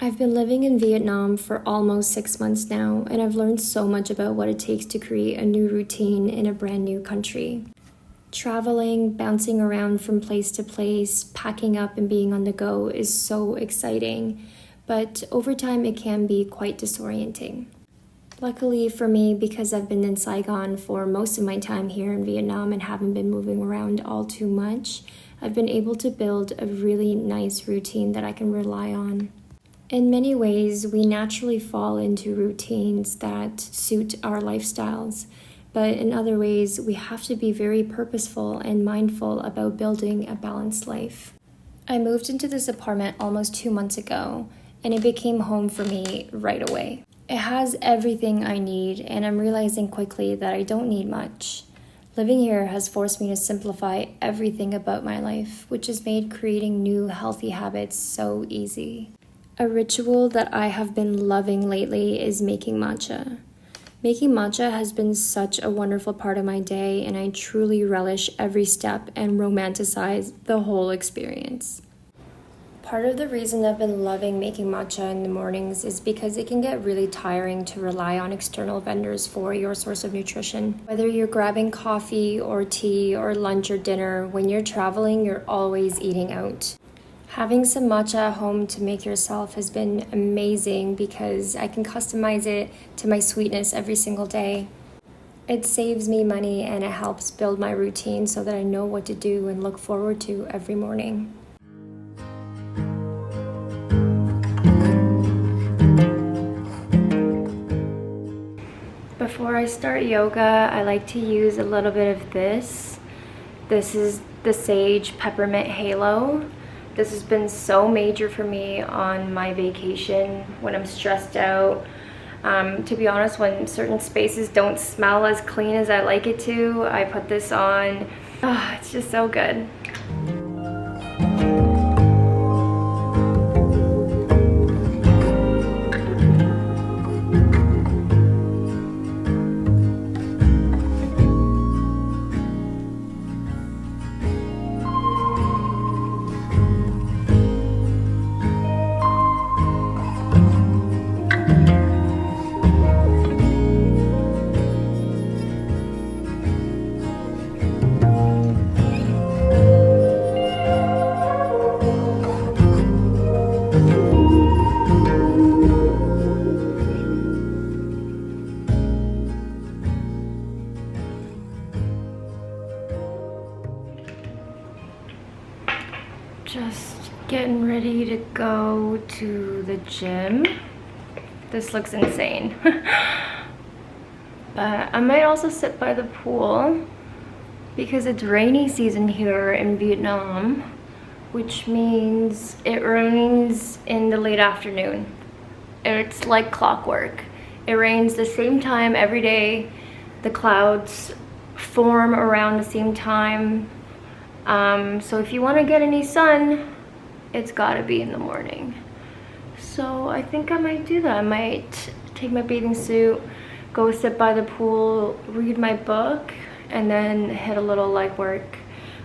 I've been living in Vietnam for almost 6 months now, and I've learned so much about what it takes to create a new routine in a brand new country. Traveling, bouncing around from place to place, packing up and being on the go is so exciting, but over time it can be quite disorienting. Luckily for me, because I've been in Saigon for most of my time here in Vietnam and haven't been moving around all too much, I've been able to build a really nice routine that I can rely on. In many ways, we naturally fall into routines that suit our lifestyles, but in other ways, we have to be very purposeful and mindful about building a balanced life. I moved into this apartment almost 2 months ago, and it became home for me right away. It has everything I need, and I'm realizing quickly that I don't need much. Living here has forced me to simplify everything about my life, which has made creating new healthy habits so easy. A ritual that I have been loving lately is making matcha. Making matcha has been such a wonderful part of my day, and I truly relish every step and romanticize the whole experience. Part of the reason I've been loving making matcha in the mornings is because it can get really tiring to rely on external vendors for your source of nutrition. Whether you're grabbing coffee or tea or lunch or dinner, when you're traveling, you're always eating out. Having some matcha at home to make yourself has been amazing because I can customize it to my sweetness every single day. It saves me money and it helps build my routine so that I know what to do and look forward to every morning. Before I start yoga, I like to use a little bit of this. This is the Sage Peppermint Halo. This has been so major for me on my vacation when I'm stressed out. To be honest, when certain spaces don't smell as clean as I like it to, I put this on. Oh, it's just so good. Just getting ready to go to the gym. This looks insane. But I might also sit by the pool because it's rainy season here in Vietnam, which means it rains in the late afternoon. It's like clockwork. It rains the same time every day. The clouds form around the same time. So if you want to get any sun, it's gotta be in the morning. So I think I might do that. I might take my bathing suit, go sit by the pool, read my book, and then hit a little leg work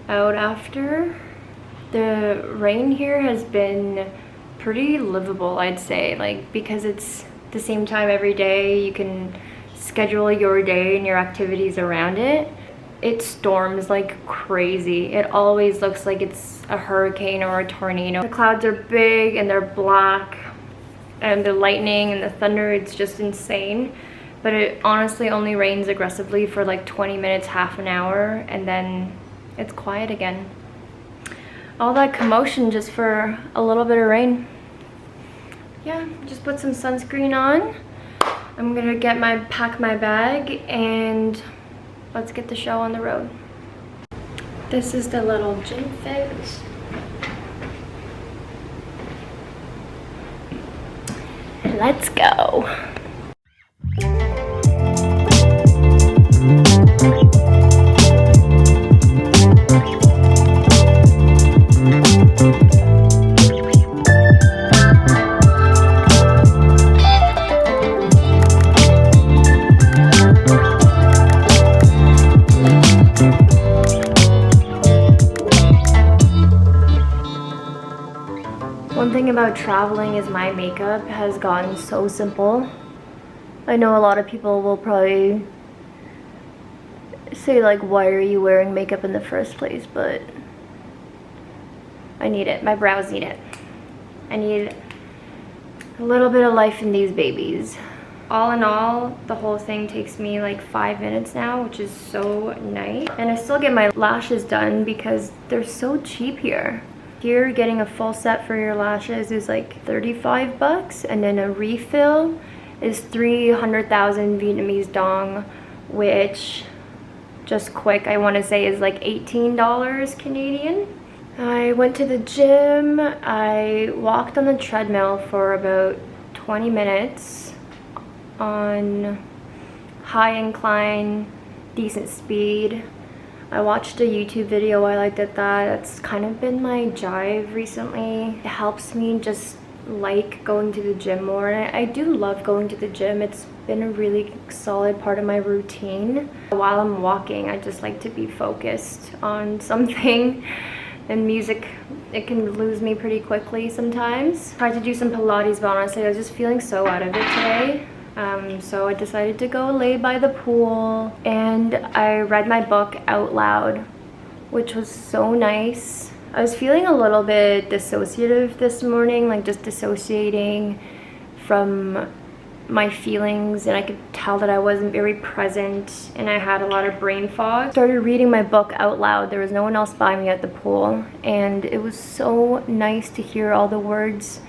out after. The rain here has been pretty livable, I'd say, like because it's the same time every day, you can schedule your day and your activities around it. It storms like crazy. It always looks like it's a hurricane or a tornado. The clouds are big and they're black, and the lightning and the thunder, it's just insane. But it honestly only rains aggressively for like 20 minutes, half an hour, and then it's quiet again. All that commotion just for a little bit of rain. Yeah, just put some sunscreen on. I'm gonna pack my bag and let's get the show on the road. This is the little gym fit. Let's go. One thing about traveling is my makeup has gotten so simple. I know a lot of people will probably say like, why are you wearing makeup in the first place? But I need it. My brows need it. I need a little bit of life in these babies. All in all, the whole thing takes me like 5 minutes now, which is so nice. And I still get my lashes done because they're so cheap here. Here, getting a full set for your lashes is like 35 bucks, and then a refill is 300,000 Vietnamese dong, which, just quick, I want to say is like $18 Canadian. I went to the gym. I walked on the treadmill for about 20 minutes on high incline, decent speed. I watched a YouTube video while I did that. That's kind of been my jive recently. It helps me just like going to the gym more, and I do love going to the gym. It's been a really solid part of my routine. While I'm walking, I just like to be focused on something, and music, it can lose me pretty quickly sometimes. Tried to do some Pilates, but honestly I was just feeling so out of it today. So I decided to go lay by the pool, and I read my book out loud, which was so nice. I was feeling a little bit dissociative this morning, like just dissociating from my feelings, and I could tell that I wasn't very present, and I had a lot of brain fog. Started reading my book out loud. There was no one else by me at the pool, and it was so nice to hear all the words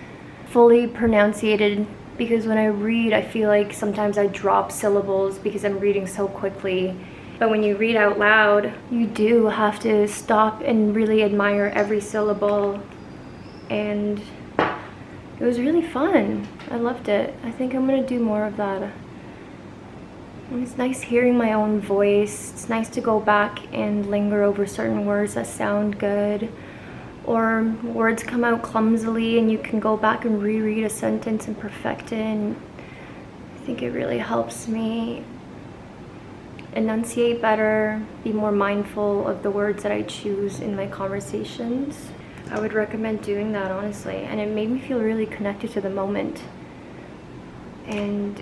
fully pronunciated, because when I read, I feel like sometimes I drop syllables because I'm reading so quickly. But when you read out loud, you do have to stop and really admire every syllable, and it was really fun. I loved it. I think I'm gonna do more of that. And it's nice hearing my own voice. It's nice to go back and linger over certain words that sound good, or words come out clumsily and you can go back and reread a sentence and perfect it. And I think it really helps me enunciate better, be more mindful of the words that I choose in my conversations. I would recommend doing that, honestly, and it made me feel really connected to the moment. And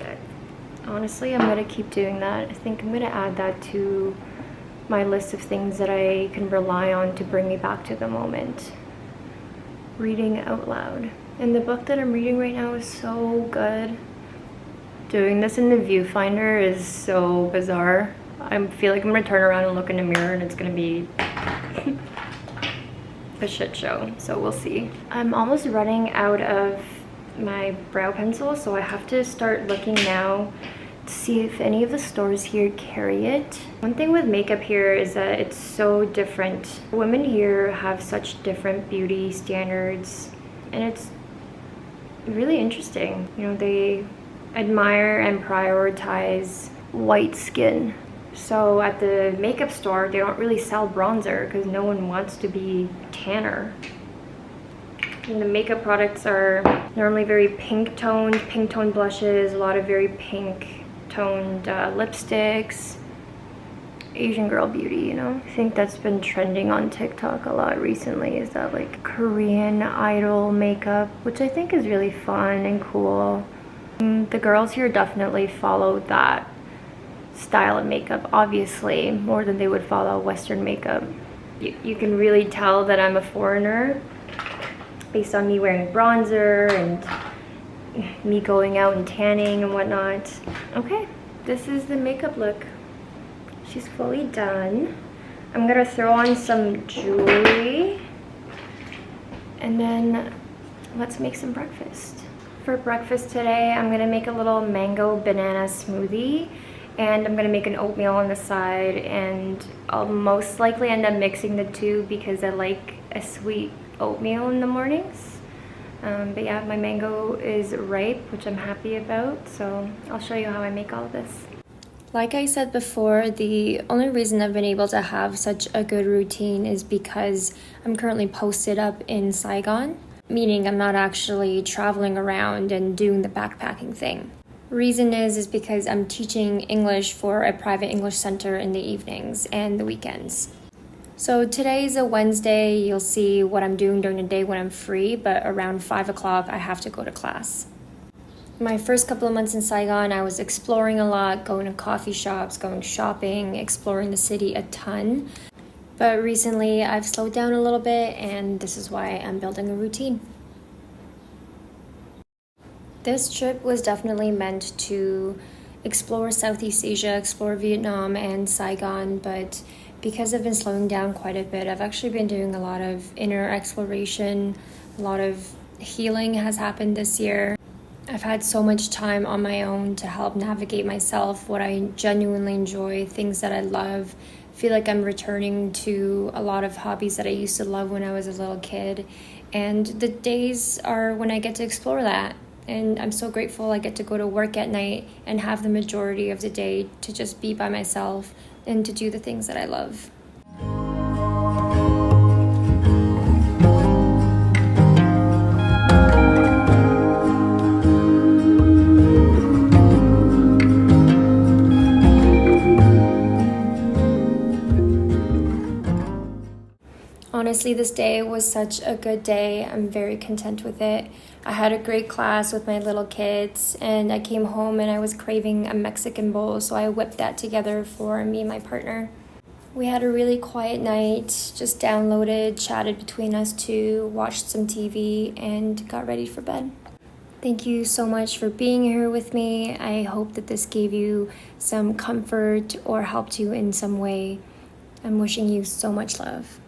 honestly, I'm gonna keep doing that. I think I'm gonna add that to my list of things that I can rely on to bring me back to the moment. Reading out loud. And the book that I'm reading right now is so good. Doing this in the viewfinder is so bizarre. I feel like I'm gonna turn around and look in the mirror and it's gonna be a shit show, so we'll see. I'm almost running out of my brow pencil, so I have to start looking now to see if any of the stores here carry it. One thing with makeup here is that it's so different. Women here have such different beauty standards, and it's really interesting. You know, they admire and prioritize white skin. So at the makeup store, they don't really sell bronzer because no one wants to be tanner. And the makeup products are normally very pink toned blushes, a lot of very pink toned lipsticks. Asian girl beauty, you know? I think that's been trending on TikTok a lot recently, is that like Korean idol makeup, which I think is really fun and cool. The girls here definitely follow that style of makeup, obviously, more than they would follow Western makeup. You can really tell that I'm a foreigner based on me wearing bronzer and me going out and tanning and whatnot. Okay, this is the makeup look. She's fully done. I'm gonna throw on some jewelry, and then let's make some breakfast. For breakfast today, I'm gonna make a little mango banana smoothie, and I'm gonna make an oatmeal on the side, and I'll most likely end up mixing the two because I like a sweet oatmeal in the mornings. But yeah, my mango is ripe, which I'm happy about, so I'll show you how I make all of this. Like I said before, the only reason I've been able to have such a good routine is because I'm currently posted up in Saigon, meaning I'm not actually traveling around and doing the backpacking thing. Reason is because I'm teaching English for a private English center in the evenings and the weekends. So today's a Wednesday. You'll see what I'm doing during the day when I'm free, but around 5 o'clock I have to go to class. My first couple of months in Saigon, I was exploring a lot, going to coffee shops, going shopping, exploring the city a ton. But recently I've slowed down a little bit, and this is why I'm building a routine. This trip was definitely meant to explore Southeast Asia, explore Vietnam and Saigon, but because I've been slowing down quite a bit, I've actually been doing a lot of inner exploration. A lot of healing has happened this year. I've had so much time on my own to help navigate myself, what I genuinely enjoy, things that I love. I feel like I'm returning to a lot of hobbies that I used to love when I was a little kid. And the days are when I get to explore that. And I'm so grateful I get to go to work at night and have the majority of the day to just be by myself and to do the things that I love. Honestly, this day was such a good day. I'm very content with it. I had a great class with my little kids, and I came home and I was craving a Mexican bowl, so I whipped that together for me and my partner. We had a really quiet night, just downloaded, chatted between us two, watched some TV, and got ready for bed. Thank you so much for being here with me. I hope that this gave you some comfort or helped you in some way. I'm wishing you so much love.